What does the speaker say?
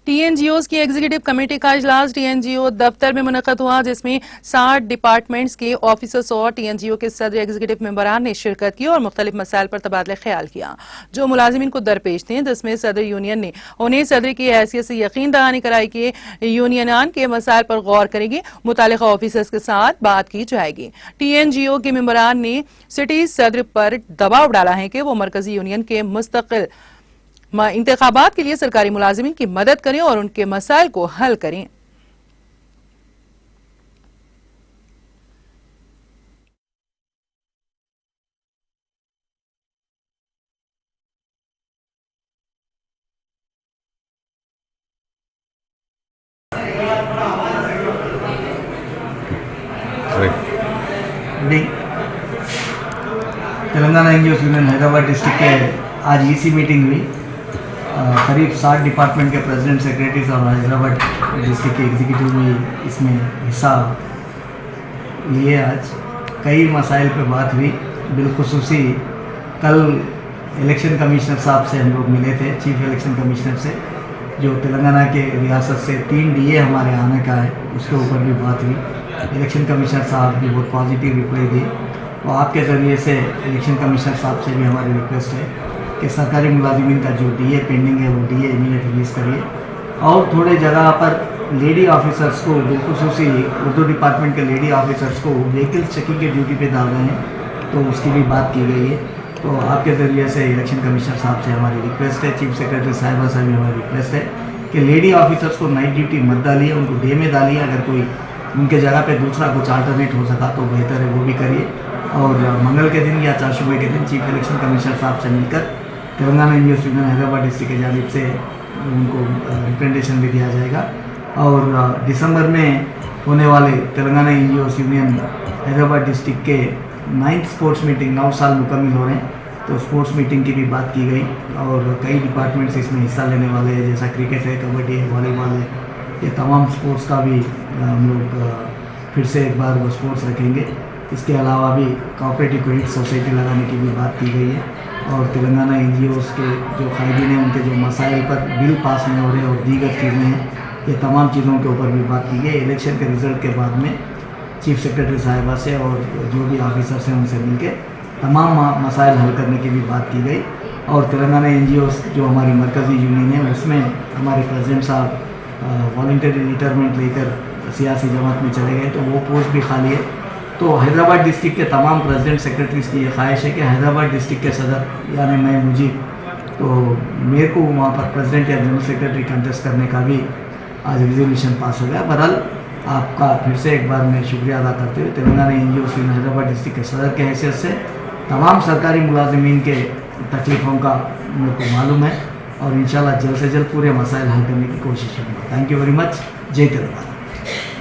TNGO की executive committee का इजलास टीएनजीओ दफ्तर में मुनक्कद हुआ, जिसमें 60 डिपार्टमेंट्स के ऑफिसर्स और टीएनजीओ के सदर एग्जीक्यूटिव मेंबरान ने शिरकत की और मुख्तलिफ मसाइल पर तबादला ख्याल किया जो मुलाजिमीन को दरपेश थे, जिसमें सदर यूनियन ने उन्हें सदर की हैसियत से यकीन दहानी कराई कि यूनियन के मसाइल पर गौर करेगी, मुतालिका ऑफिसर्स के साथ बात की जाएगी। टीएनजीओ के मेंबरान ने सिटी सदर पर दबाव डाला है कि वो मरकजी यूनियन के मुस्तकिल इंतखाबात के लिए सरकारी मुलाजिमीन की मदद करें और उनके मसाइल को हल करें। Telangana NGO union Hyderabad district के आज ईसी मीटिंग हुई। करीब 60 डिपार्टमेंट के प्रेसिडेंट सेक्रेटरीज और हैदराबाद डिस्ट्रिक्ट के एग्जीक्यूटिव भी इसमें हिस्सा लिए। आज कई मसाइल पे बात हुई। बिलखुसूसी कल इलेक्शन कमिश्नर साहब से हम लोग मिले थे, चीफ इलेक्शन कमिश्नर से, जो तेलंगाना के रियासत से 3 डीए हमारे आने का है, उसके ऊपर भी बात हुई। इलेक्शन कमिश्नर साहब भी बहुत पॉजिटिव रिप्लाई दिए। तो आपके ज़रिए से इलेक्शन कमिश्नर साहब से भी हमारी रिक्वेस्ट है कि सरकारी मुलाजिमीन का जो डीए पेंडिंग है वो डीए इमीडिएट रिलीज़ करिए और थोड़े जगह पर लेडी ऑफिसर्स को, बिलखुसूसी उर्दू डिपार्टमेंट के लेडी ऑफिसर्स को व्हीकल चेकिंग के ड्यूटी पे डाल रहे हैं, तो उसकी भी बात की गई है। तो आपके ज़रिए से इलेक्शन कमिश्नर साहब से हमारी रिक्वेस्ट है, चीफ सेक्रेटरी साहिबा से भी हमारी रिक्वेस्ट है कि लेडी ऑफिसर्स को नाइट ड्यूटी मत डालिए, उनको डे में डालिए। अगर कोई उनके जगह पे दूसरा कुछ अल्टरनेट हो सका तो बेहतर है, वो भी करिए। और मंगल के दिन या चारशुबे के दिन चीफ इलेक्शन कमिश्नर साहब से मिलकर Telangana NGO union Hyderabad district की जानिब से उनको रिप्रेजेंटेशन भी दिया जाएगा। और दिसंबर में होने वाले Telangana NGO union Hyderabad district के 9th स्पोर्ट्स मीटिंग 9 साल मुकम्मल हो रहे हैं, तो स्पोर्ट्स मीटिंग की भी बात की गई और कई डिपार्टमेंट्स इसमें हिस्सा लेने वाले हैं, जैसा क्रिकेट है, कबड्डी है, वॉलीबॉल है, ये तमाम स्पोर्ट्स का भी हम लोग फिर से एक बार वो स्पोर्ट्स रखेंगे। इसके अलावा भी कोऑपरेटिव क्रेडिट सोसाइटी लगाने की भी बात की गई है और तेलंगाना एनजीओज़ के जो कायदीन हैं उनके जो मसाइल पर बिल पास नहीं हो रहे और दीगर चीज़ें हैं, ये तमाम चीज़ों के ऊपर भी बात की गई। इलेक्शन के रिज़ल्ट के बाद में चीफ सेक्रेटरी साहिबा से और जो भी ऑफिसर्स हैं उनसे मिलकर तमाम मसाइल हल करने की भी बात की गई। और तेलंगाना एनजीओज़ जो हमारी मरकज़ी यूनियन है उसमें हमारे प्रेसिडेंट साहब वॉलंटरी रिटायरमेंट लेकर सियासी जमात में चले गए, तो वो पोस्ट भी खाली है। तो हैदराबाद डिस्ट्रिक्ट के तमाम प्रेसिडेंट सेक्रेटरीज की ये ख्वाहिश है कि हैदराबाद डिस्ट्रिक्ट के सदर यानी मैं मुझे तो मेरे को वहाँ पर प्रेसिडेंट या जनरल सेक्रेटरी कंटेस्ट करने का भी आज रिजोल्यूशन पास हो गया। बहरहाल आपका फिर से एक बार मैं शुक्रिया अदा करते हुए Telangana NGO union Hyderabad district के सदर के हैसियत से तमाम सरकारी मुलाजिमीन के तकलीफ़ों का मेरे को मालूम है और इंशाल्लाह जल्द से जल्द पूरे मसाइल हल करने की कोशिश करूँगा। Thank you very much. जय तेलंगाना।